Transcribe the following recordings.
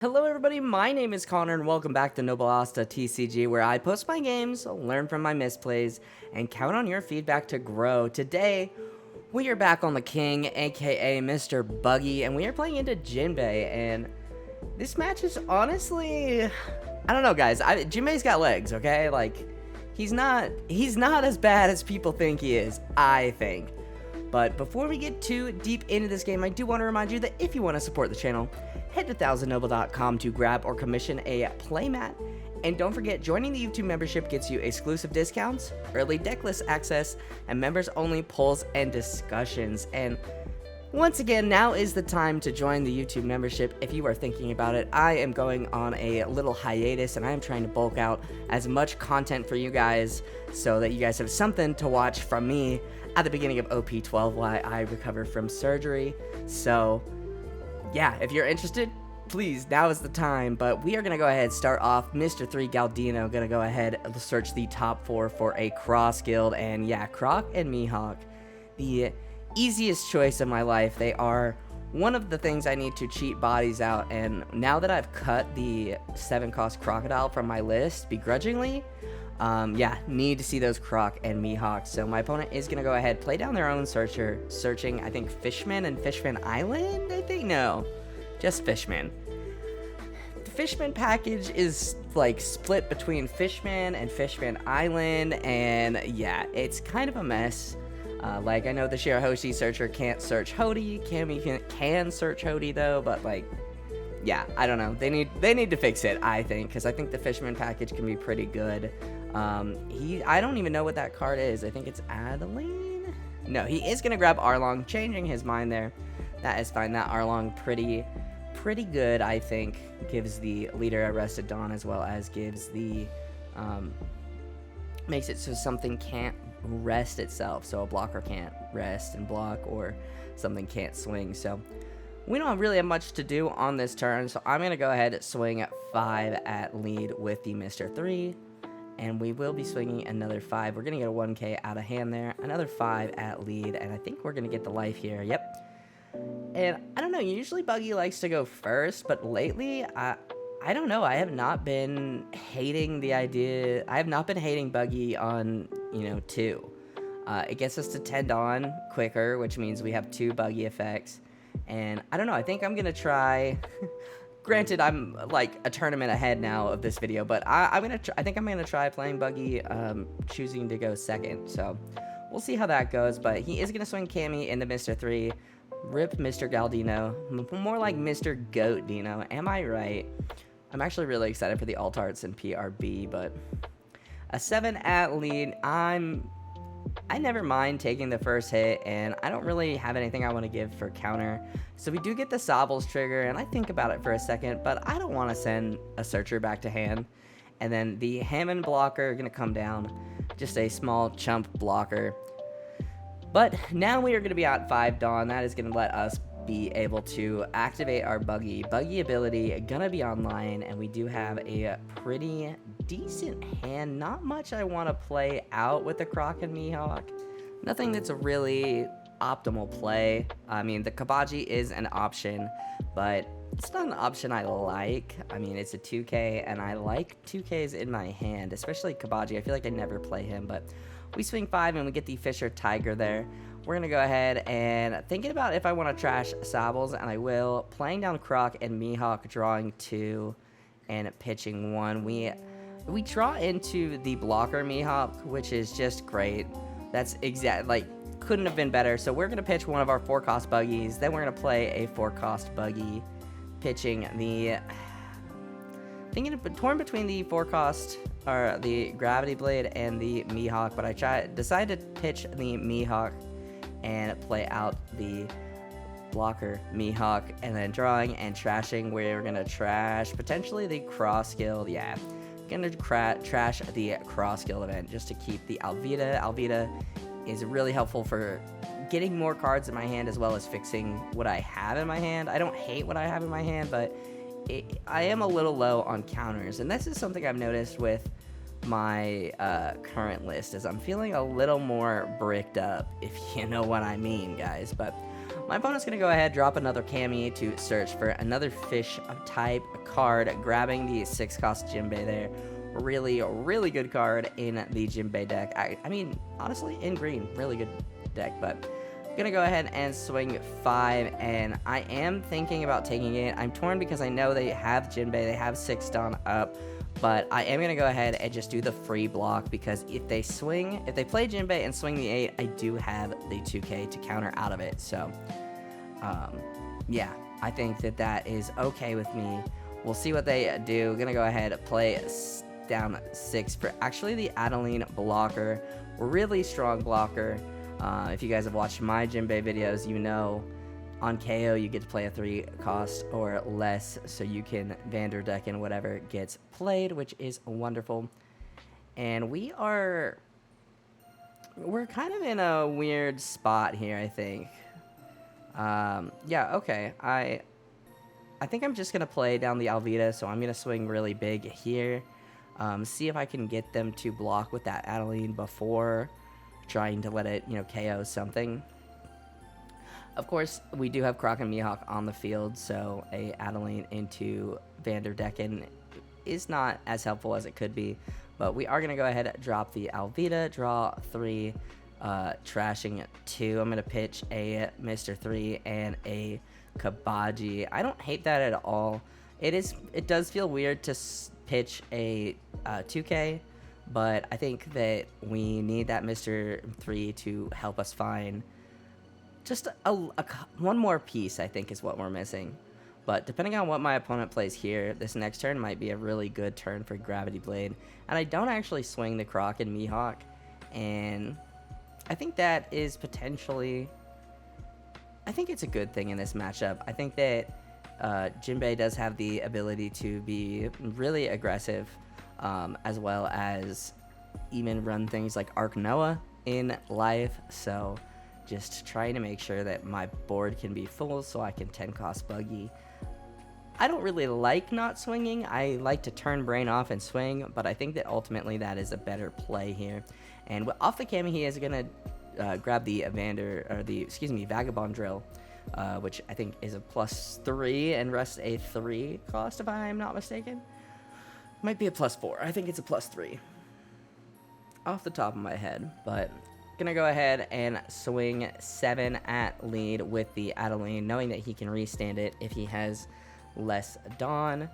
Hello everybody, my name is Connor and welcome back to Noble Asta TCG, where I post my games, learn from my misplays, and count on your feedback to grow. Today, we are back on the King, aka Mr. Buggy, and we are playing into Jinbe, and this match is honestly, I don't know guys, Jinbe's got legs, okay? Like, he's not as bad as people think he is, I think. But before we get too deep into this game, I do want to remind you that if you want to support the channel, head to thousandnoble.com to grab or commission a playmat. And don't forget, joining the YouTube membership gets you exclusive discounts, early decklist access, and members-only polls and discussions. And once again, now is the time to join the YouTube membership if you are thinking about it. I am going on a little hiatus, and I am trying to bulk out as much content for you guys so that you guys have something to watch from me at the beginning of OP-12 while I recover from surgery. So yeah, if you're interested, please, now is the time. But we are going to go ahead and start off. Mr. 3 Galdino going to go ahead and search the top 4 for a Cross Guild. And yeah, Croc and Mihawk, the easiest choice of my life. They are one of the things I need to cheat bodies out. And now that I've cut the 7-cost Crocodile from my list begrudgingly, yeah, need to see those Croc and Mihawk. So my opponent is going to go ahead, play down their own searching, I think, Fishman and Fishman Island, I think? No, just Fishman. The Fishman package is, like, split between Fishman and Fishman Island, and yeah, it's kind of a mess. Like, I know the Shirahoshi searcher can't search Hody, Cammy can search Hody, though, but, like, yeah, I don't know. They need to fix it, I think, because I think the Fishman package can be pretty good. I don't even know what that card is. I think it's Adeline? No, he is going to grab Arlong, changing his mind there. That is fine. That Arlong pretty good, I think. Gives the leader Arrested Dawn, as well as gives the, makes it so something can't rest itself. So a blocker can't rest and block, or something can't swing. So we don't really have much to do on this turn. So I'm going to go ahead and swing 5 at lead with the Mr. 3. And we will be swinging another 5. We're going to get a 1k out of hand there. Another 5 at lead. And I think we're going to get the life here. Yep. And I don't know. Usually Buggy likes to go first. But lately, I don't know. I have not been hating the idea. I have not been hating Buggy on, 2. It gets us to 10 Dawn quicker, which means we have 2 Buggy effects. And I don't know. I think I'm going to try... Granted, I'm like a tournament ahead now of this video, but I think I'm gonna try playing Buggy, choosing to go second. So we'll see how that goes. But he is gonna swing Cammy into Mr. 3. Rip Mr. Galdino, more like Mr. Goat Dino. Am I right? I'm actually really excited for the alt arts and PRB, but a 7 at lead. I never mind taking the first hit, and I don't really have anything I want to give for counter. So we do get the Sobbles trigger, and I think about it for a second, but I don't want to send a searcher back to hand. And then the Hammond blocker going to come down, just a small chump blocker. But now we are going to be at 5 Dawn. That is going to let us be able to activate our Buggy ability, gonna be online, and we do have a pretty decent hand. Not much I want to play out with the Croc and Mihawk. Nothing that's a really optimal play. I mean, the Kabaji is an option, but it's not an option I like. I mean, it's a 2k, and I like 2ks in my hand, especially Kabaji. I feel like I never play him, but we swing 5 and we get the Fisher Tiger there. We're going to go ahead and thinking about if I want to trash Sobbles, and I will. Playing down Croc and Mihawk, drawing 2 and pitching 1. We draw into the blocker Mihawk, which is just great. That's exact, like, couldn't have been better. So we're going to pitch one of our 4-cost Buggies. Then we're going to play a 4-cost Buggy, pitching the... torn between the 4-cost, or the Gravity Blade and the Mihawk, but I decided to pitch the Mihawk and play out the blocker Mihawk, and then drawing and trashing. We're gonna trash potentially the Cross Guild. Yeah, gonna trash the Cross Guild event just to keep the Alvida. Alvida is really helpful for getting more cards in my hand, as well as fixing what I have in my hand. I don't hate what I have in my hand, but I am a little low on counters, and this is something I've noticed with my current list, is I'm feeling a little more bricked up, if you know what I mean, guys. But my opponent's going to go ahead, drop another Kami to search for another fish type card, grabbing the 6-cost Jinbe there. Really, really good card in the Jinbe deck. I mean, honestly, in green, really good deck, but I'm going to go ahead and swing 5, and I am thinking about taking it. I'm torn because I know they have Jinbe, they have 6 Dawn up, but I am going to go ahead and just do the free block, because if they play Jinbe and swing the 8, I do have the 2k to counter out of it. So, yeah, I think that is okay with me. We'll see what they do. Gonna go ahead and play down 6 for actually the Adeline blocker. Really strong blocker. If you guys have watched my Jinbe videos, you know on KO you get to play a 3 cost or less, so you can Vander deck in whatever gets played, which is wonderful. And we're kind of in a weird spot here, I think. Yeah, okay. I think I'm just gonna play down the Alvida, so I'm gonna swing really big here. See if I can get them to block with that Adeline before trying to let it, KO something. Of course, we do have Croc and Mihawk on the field, so a Adeline into Vanderdecken is not as helpful as it could be. But we are going to go ahead and drop the Alvida, draw 3, trashing 2. I'm going to pitch a Mr. 3 and a Kabaji. I don't hate that at all. It does feel weird to pitch a 2K, but I think that we need that Mr. 3 to help us find just one more piece, I think, is what we're missing. But depending on what my opponent plays here, this next turn might be a really good turn for Gravity Blade. And I don't actually swing the Croc and Mihawk, and I think that is potentially... I think it's a good thing in this matchup. I think that Jinbe does have the ability to be really aggressive, as well as even run things like Arc Noah in life, so just trying to make sure that my board can be full so I can 10-cost Buggy. I don't really like not swinging. I like to turn Brain off and swing, but I think that ultimately that is a better play here. And off the Kami, he is going to grab the Vagabond Drill, which I think is a +3 and rest a 3 cost, if I am not mistaken. Might be a +4. I think it's a +3 off the top of my head, but gonna go ahead and swing 7 at lead with the Adeline, knowing that he can restand it if he has less Dawn.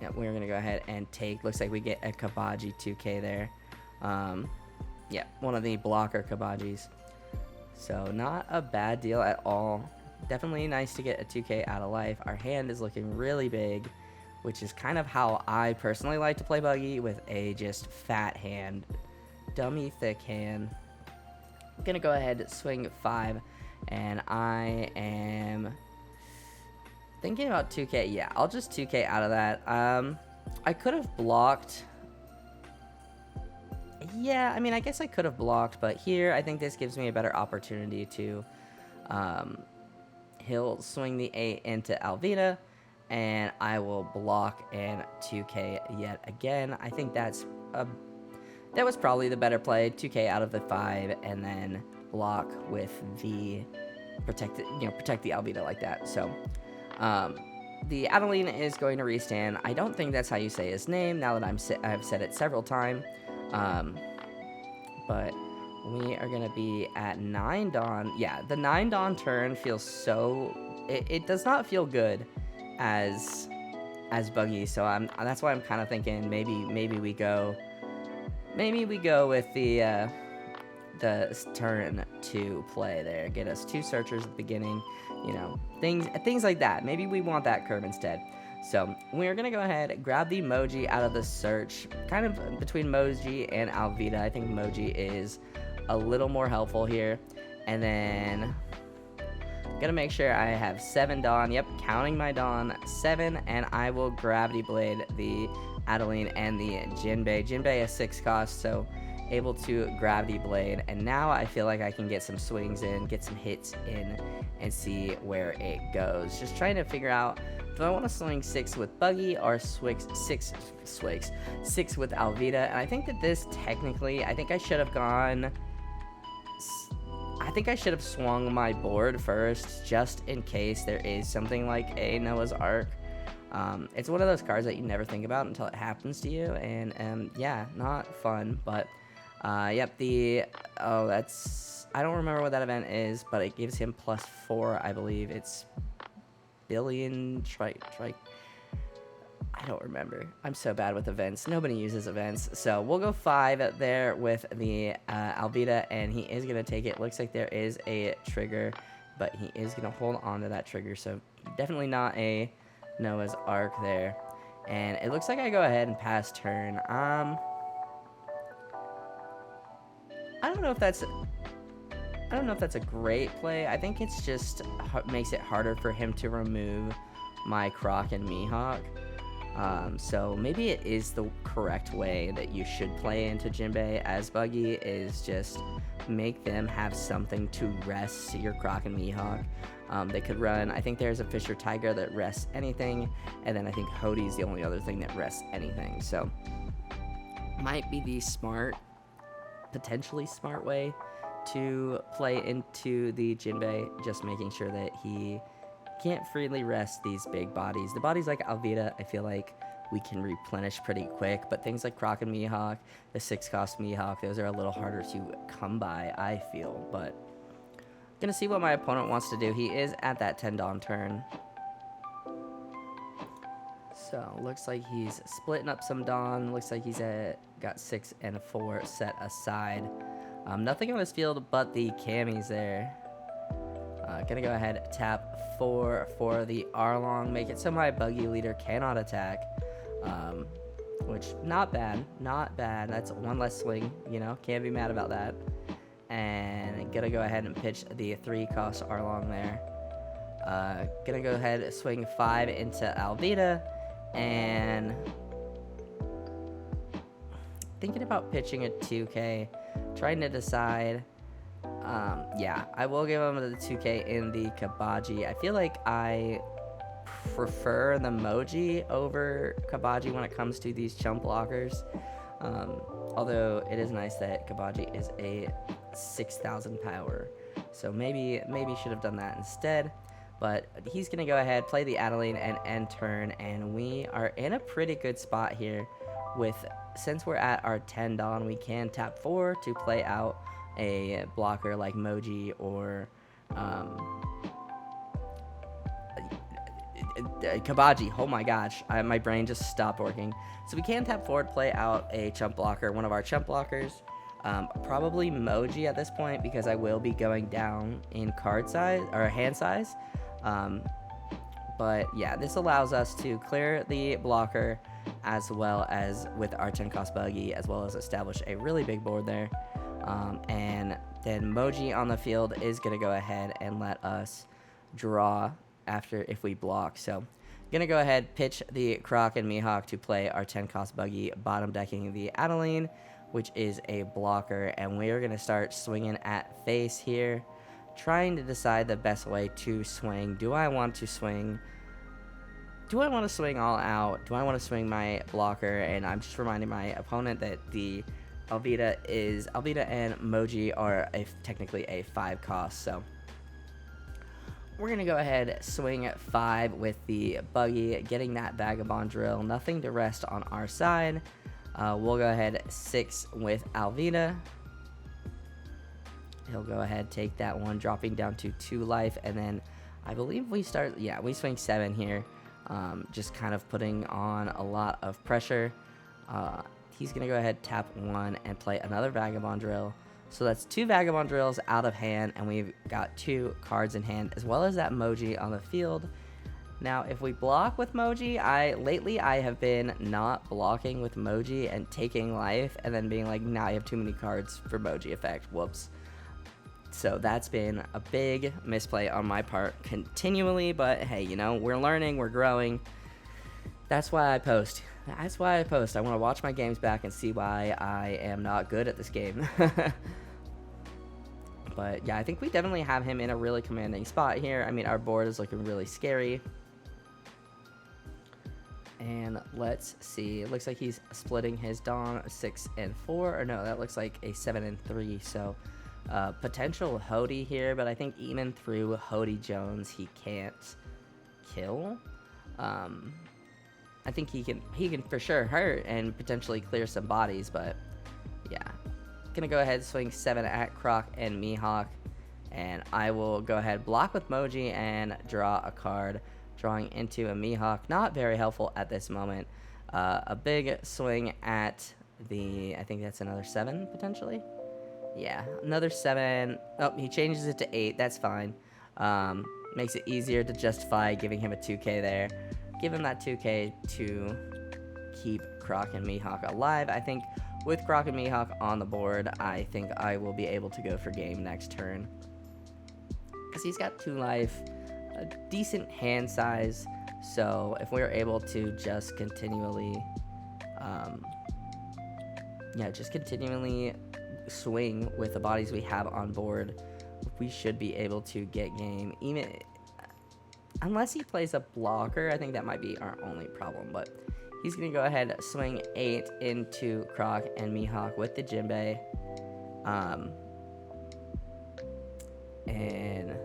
Yeah, we're gonna go ahead and take, looks like we get a Kabaji 2k there. Yeah, one of the blocker Kabajis, so not a bad deal at all. Definitely nice to get a 2k out of life. Our hand is looking really big, which is kind of how I personally like to play Buggy, with a just fat hand, dummy thick hand. I'm gonna go ahead and swing 5, and I am thinking about 2k. Yeah, I'll just 2k out of that. I could have blocked. Yeah, I mean, I guess I could have blocked, but here I think this gives me a better opportunity to he'll swing the 8 into Alvida, and I will block and 2k yet again. I think that was probably the better play. 2k out of the 5, and then block with the protect the Alvida like that. So the Adeline is going to restand. I don't think that's how you say his name, now that I've said it several times. But we are going to be at 9 Dawn. Yeah, the 9 Dawn turn feels so... It does not feel good as Buggy, so that's why I'm kind of thinking maybe we go with the turn 2 play there. Get us 2 searchers at the beginning, things like that. Maybe we want that curve instead. So we're going to go ahead and grab the Moji out of the search, kind of between Moji and Alvida. I think Moji is a little more helpful here. And then going to make sure I have 7 Dawn. Yep, counting my Dawn, 7, and I will Gravity Blade the Adeline and the Jinbe. Jinbe is 6 cost, so able to Gravity Blade. And now I feel like I can get some swings in, get some hits in, and see where it goes. Just trying to figure out, do I want to swing 6 with Buggy or 6 with Alvida? And I think that this technically, I think I should have gone... I think I should have swung my board first, just in case there is something like a Noah's Ark. It's one of those cards that you never think about until it happens to you, and yeah, not fun. But yep, I don't remember what that event is, but it gives him +4, I believe. It's billion trike. I don't remember. I'm so bad with events. Nobody uses events. So we'll go 5 there with the Alvida, and he is going to take it. Looks like there is a trigger, but he is going to hold on to that trigger. So definitely not a Noah's Ark there. And it looks like I go ahead and pass turn. I don't know if that's a great play. I think it's just makes it harder for him to remove my Croc and Mihawk. So maybe it is the correct way that you should play into Jinbe as Buggy, is just make them have something to rest your Croc and Mihawk. They could run, I think there's a Fisher Tiger that rests anything, and then I think Hody's the only other thing that rests anything. So might be the potentially smart way to play into the Jinbe, just making sure that he can't freely rest these big bodies. The bodies like Alvida, I feel like we can replenish pretty quick, but things like Croc and Mihawk, the 6-cost Mihawk, those are a little harder to come by, I feel. But gonna see what my opponent wants to do. He is at that 10 Dawn turn, so looks like he's splitting up some Dawn. Looks like he's got 6 and 4 set aside. Nothing on his field but the Camis there. Gonna go ahead, tap 4 for the Arlong, make it so my Buggy leader cannot attack, which, not bad. That's 1 less swing, can't be mad about that. And gonna go ahead and pitch the 3-cost Arlong there. Gonna go ahead, swing 5 into Alvida, and thinking about pitching a 2K, trying to decide. Yeah, I will give him the 2K in the Kabaji. I feel like I prefer the Moji over Kabaji when it comes to these chump blockers. Although it is nice that Kabaji is a 6,000 power. So maybe should have done that instead. But he's going to go ahead, play the Adeline, and end turn. And we are in a pretty good spot here. Since we're at our 10 Dawn, we can tap 4 to play out a blocker like Moji or Kabaji. Oh my gosh, my brain just stopped working. So we can tap forward, play out a chump blocker, one of our chump blockers. Probably Moji at this point, because I will be going down in card size or hand size. But yeah, this allows us to clear the blocker as well as with our 10-cost Buggy, as well as establish a really big board there. And then Moji on the field is going to go ahead and let us draw after if we block. So going to go ahead, pitch the Croc and Mihawk to play our 10-cost Buggy, bottom decking the Adeline, which is a blocker. And we are going to start swinging at face here, trying to decide the best way to swing. Do I want to swing all out? Do I want to swing my blocker? And I'm just reminding my opponent that the Alvida and Moji are technically a 5-cost, so we're going to go ahead, swing at 5 with the Buggy, getting that Vagabond Drill. Nothing to rest on our side. We'll go ahead, 6 with Alvida. He'll go ahead, take that one, dropping down to 2 life, and then I believe we swing 7 here, just kind of putting on a lot of pressure. He's going to go ahead, tap 1, and play another Vagabond Drill. So that's 2 Vagabond Drills out of hand, and we've got 2 cards in hand, as well as that Moji on the field. Now, if we block with Moji, lately I have been not blocking with Moji and taking life, and then being like, nah, I have too many cards for Moji effect. Whoops. So that's been a big misplay on my part continually, but hey, we're learning, we're growing. That's why I post. I want to watch my games back and see why I am not good at this game. But yeah, I think we definitely have him in a really commanding spot here. I mean, our board is looking really scary. And let's see. It looks like he's splitting his Dawn 6 and 4. Or no, that looks like a 7 and 3. So Potential Hody here, but I think even through Hody Jones, he can't kill. I think he can for sure hurt and potentially clear some bodies, but yeah. Gonna go ahead and swing 7 at Croc and Mihawk, and I will go ahead block with Moji and draw a card, drawing into a Mihawk. Not very helpful at this moment. A big swing at the, I think that's another 7 potentially. Yeah, another 7. Oh, he changes it to 8. That's fine. Makes it easier to justify giving him a 2K there. Give him that 2K to keep Croc and Mihawk alive. I think with Croc and Mihawk on the board, I think I will be able to go for game next turn. Because he's got 2 life, a decent hand size. So if we're able to just continually, swing with the bodies we have on board, we should be able to get game. Even unless he plays a blocker, I think that might be our only problem. But he's gonna go ahead swing 8 into Croc and Mihawk with the Jinbe, and I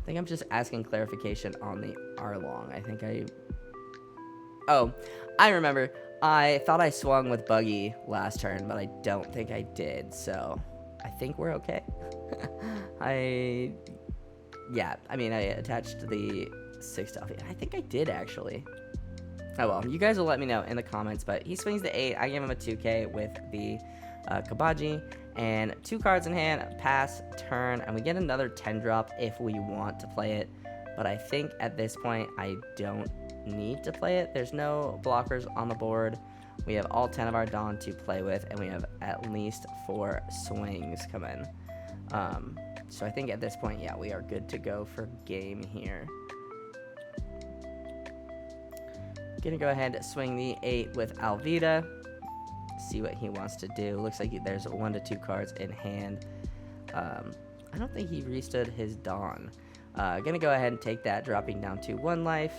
think I'm just asking clarification on the Arlong. I remember. I thought I swung with Buggy last turn, but I don't think I did, so I think we're okay. I attached the 6 to Alfie. I think I did, actually. Oh, well, you guys will let me know in the comments, but he swings the 8. I give him a 2K with the Kabaji, and 2 cards in hand, pass, turn, and we get another 10 drop if we want to play it, but I think at this point I don't need to play it. There's no blockers on the board. We have all 10 of our Dawn to play with, and we have at least 4 swings come in. So I think at this point, yeah, we are good to go for game here. Gonna go ahead and swing the 8 with Alvida. See what he wants to do. Looks like there's 1 to 2 cards in hand. I don't think he restood his Dawn. Gonna go ahead and take that, dropping down to 1 life.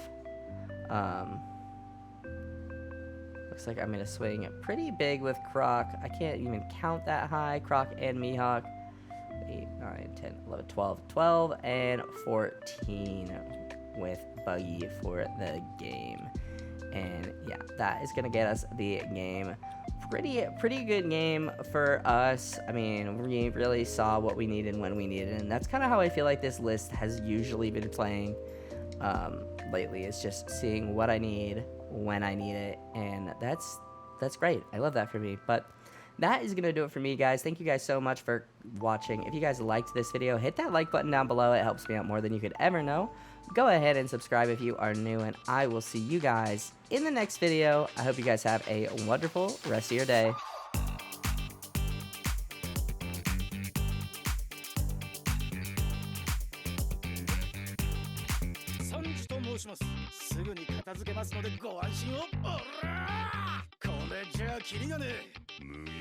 Looks like I'm going to swing pretty big with Croc. I can't even count that high. Croc and Mihawk. 8, 9, 10, 11, 12. 12 and 14 with Buggy for the game. And yeah, that is going to get us the game. Pretty good game for us. I mean, we really saw what we needed when we needed it. And that's kind of how I feel like this list has usually been playing lately. It's just seeing what I need when I need it, and that's great. I love that for me. But that is gonna do it for me, guys. Thank you guys so much for watching. If you guys liked this video, hit that like button down below. It helps me out more than you could ever know. Go ahead and subscribe if you are new, and I will see you guys in the next video. I hope you guys have a wonderful rest of your day. すぐに片付けますのでご安心を。おらー、これじゃあキリがねえ。